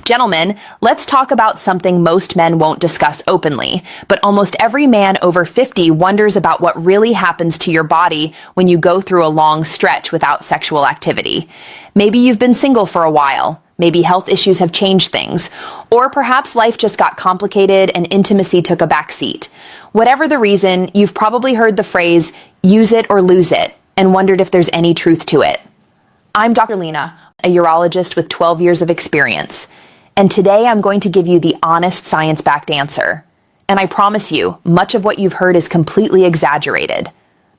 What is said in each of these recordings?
Gentlemen, let's talk about something most men won't discuss openly, but almost every man over 50 wonders about what really happens to your body when you go through a long stretch without sexual activity. Maybe you've been single for a while. Maybe health issues have changed things. Or perhaps life just got complicated and intimacy took a backseat. Whatever the reason, you've probably heard the phrase, use it or lose it, and wondered if there's any truth to it. I'm Dr. Lena, a urologist with 12 years of experience. And today I'm going to give you the honest science-backed answer. And I promise you, much of what you've heard is completely exaggerated.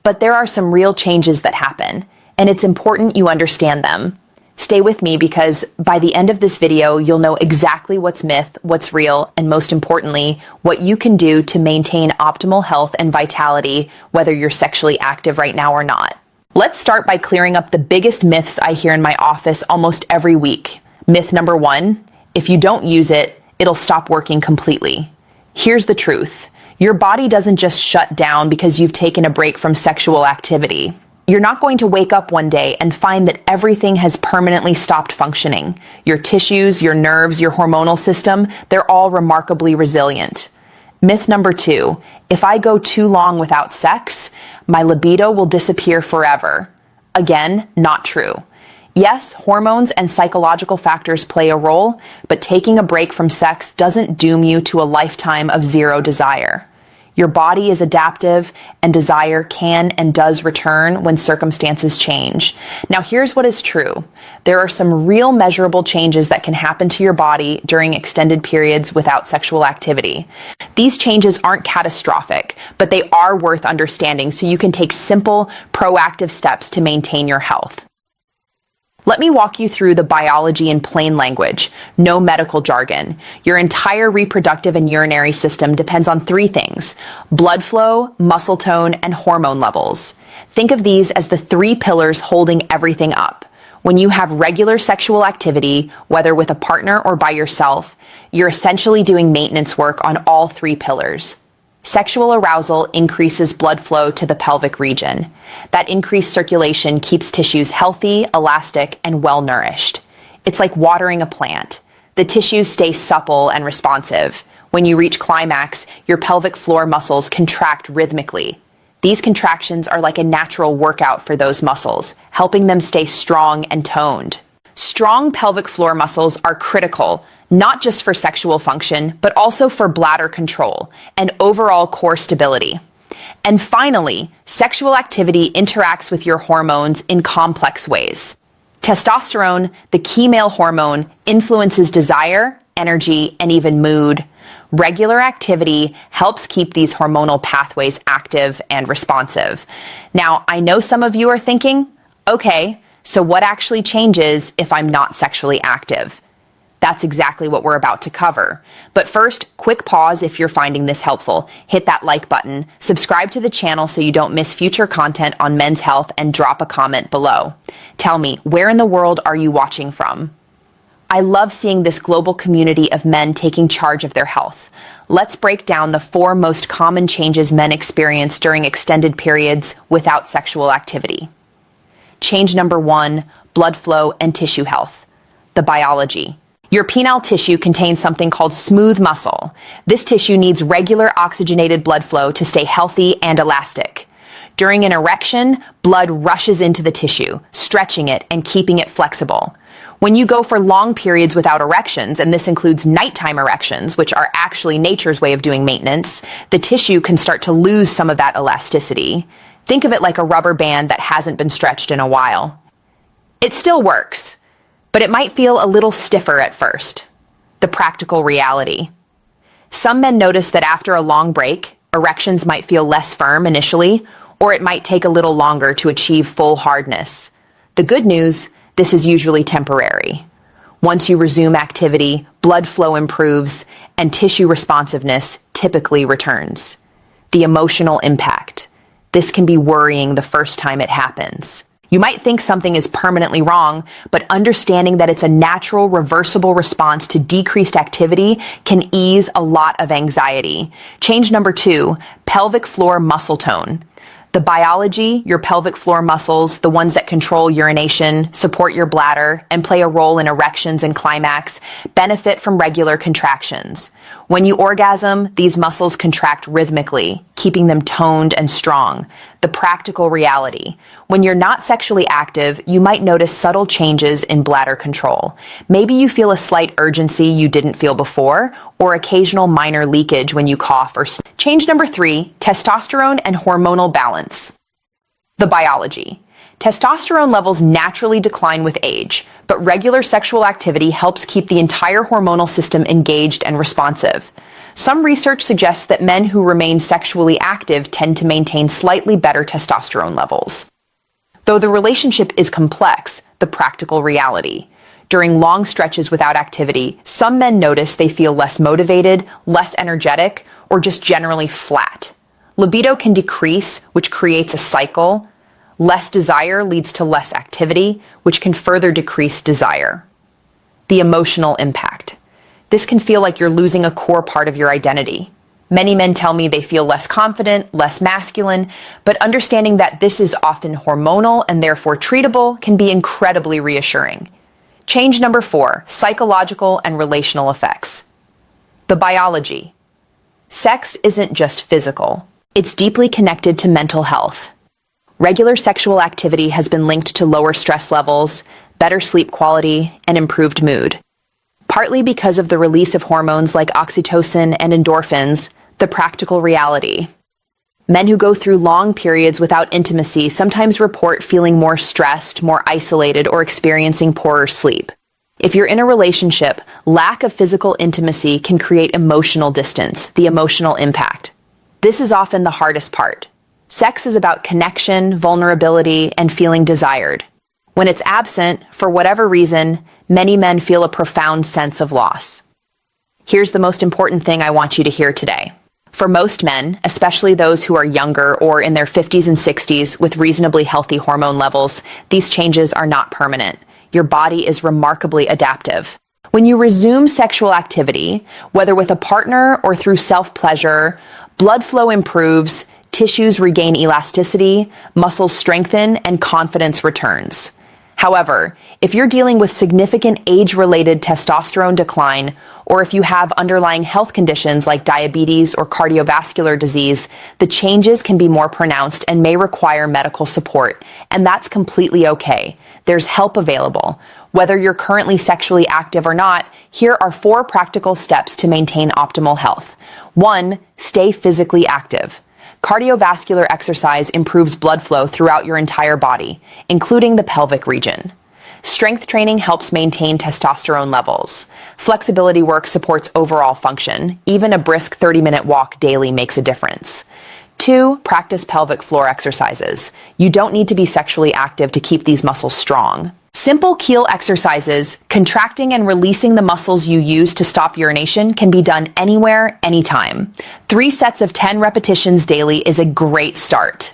But there are some real changes that happen, and it's important you understand them. Stay with me because by the end of this video, you'll know exactly what's myth, what's real, and most importantly, what you can do to maintain optimal health and vitality, whether you're sexually active right now or not. Let's start by clearing up the biggest myths I hear in my office almost every week. Myth number 1. If you don't use it, it'll stop working completely. Here's the truth. Your body doesn't just shut down because you've taken a break from sexual activity. You're not going to wake up one day and find that everything has permanently stopped functioning. Your tissues, your nerves, your hormonal system, they're all remarkably resilient. Myth number 2. If I go too long without sex, my libido will disappear forever. Again, not true. Yes, hormones and psychological factors play a role, but taking a break from sex doesn't doom you to a lifetime of zero desire. Your body is adaptive, and desire can and does return when circumstances change. Now, here's what is true. There are some real measurable changes that can happen to your body during extended periods without sexual activity. These changes aren't catastrophic, but they are worth understanding so you can take simple, proactive steps to maintain your health. Let me walk you through the biology in plain language, no medical jargon. Your entire reproductive and urinary system depends on 3 things: blood flow, muscle tone, and hormone levels. Think of these as the 3 pillars holding everything up. When you have regular sexual activity, whether with a partner or by yourself, you're essentially doing maintenance work on all 3 pillars. Sexual arousal increases blood flow to the pelvic region. That increased circulation keeps tissues healthy, elastic, and well-nourished. It's like watering a plant. The tissues stay supple and responsive. When you reach climax, your pelvic floor muscles contract rhythmically. These contractions are like a natural workout for those muscles, helping them stay strong and toned. Strong pelvic floor muscles are critical, not just for sexual function, but also for bladder control and overall core stability. And finally, sexual activity interacts with your hormones in complex ways. Testosterone, the key male hormone, influences desire, energy, and even mood. Regular activity helps keep these hormonal pathways active and responsive. Now, I know some of you are thinking, okay, so what actually changes if I'm not sexually active? That's exactly what we're about to cover. But first, quick pause if you're finding this helpful. Hit that like button, subscribe to the channel so you don't miss future content on men's health, and drop a comment below. Tell me, where in the world are you watching from? I love seeing this global community of men taking charge of their health. Let's break down the 4 most common changes men experience during extended periods without sexual activity. Change number 1, blood flow and tissue health. The biology. Your penile tissue contains something called smooth muscle. This tissue needs regular oxygenated blood flow to stay healthy and elastic. During an erection, blood rushes into the tissue, stretching it and keeping it flexible. When you go for long periods without erections, and this includes nighttime erections, which are actually nature's way of doing maintenance, the tissue can start to lose some of that elasticity. Think of it like a rubber band that hasn't been stretched in a while. It still works, but it might feel a little stiffer at first. The practical reality. Some men notice that after a long break, erections might feel less firm initially, or it might take a little longer to achieve full hardness. The good news, this is usually temporary. Once you resume activity, blood flow improves, and tissue responsiveness typically returns. The emotional impact. This can be worrying the first time it happens. You might think something is permanently wrong, but understanding that it's a natural, reversible response to decreased activity can ease a lot of anxiety. Change number 2, pelvic floor muscle tone. The biology, your pelvic floor muscles, the ones that control urination, support your bladder, and play a role in erections and climax, benefit from regular contractions. When you orgasm, these muscles contract rhythmically, keeping them toned and strong. The practical reality. When you're not sexually active, you might notice subtle changes in bladder control. Maybe you feel a slight urgency you didn't feel before, or occasional minor leakage when you cough or sneeze. Change number 3, testosterone and hormonal balance. The biology. Testosterone levels naturally decline with age, but regular sexual activity helps keep the entire hormonal system engaged and responsive. Some research suggests that men who remain sexually active tend to maintain slightly better testosterone levels. Though the relationship is complex, the practical reality. During long stretches without activity, some men notice they feel less motivated, less energetic, or just generally flat. Libido can decrease, which creates a cycle. Less desire leads to less activity, which can further decrease desire. The emotional impact. This can feel like you're losing a core part of your identity. Many men tell me they feel less confident, less masculine, but understanding that this is often hormonal and therefore treatable can be incredibly reassuring. Change number 4, psychological and relational effects. The biology. Sex isn't just physical. It's deeply connected to mental health. Regular sexual activity has been linked to lower stress levels, better sleep quality, and improved mood. Partly because of the release of hormones like oxytocin and endorphins, the practical reality. Men who go through long periods without intimacy sometimes report feeling more stressed, more isolated, or experiencing poorer sleep. If you're in a relationship, lack of physical intimacy can create emotional distance, the emotional impact. This is often the hardest part. Sex is about connection, vulnerability, and feeling desired. When it's absent, for whatever reason, many men feel a profound sense of loss. Here's the most important thing I want you to hear today. For most men, especially those who are younger or in their 50s and 60s with reasonably healthy hormone levels, these changes are not permanent. Your body is remarkably adaptive. When you resume sexual activity, whether with a partner or through self-pleasure, blood flow improves, tissues regain elasticity, muscles strengthen, and confidence returns. However, if you're dealing with significant age-related testosterone decline, or if you have underlying health conditions like diabetes or cardiovascular disease, the changes can be more pronounced and may require medical support, and that's completely okay. There's help available. Whether you're currently sexually active or not, here are 4 practical steps to maintain optimal health. 1. Stay physically active. Cardiovascular exercise improves blood flow throughout your entire body, including the pelvic region. Strength training helps maintain testosterone levels. Flexibility work supports overall function. Even a brisk 30-minute walk daily makes a difference. 2. Practice pelvic floor exercises. You don't need to be sexually active to keep these muscles strong. Simple Kegel exercises, contracting and releasing the muscles you use to stop urination, can be done anywhere, anytime. 3 sets of 10 repetitions daily is a great start.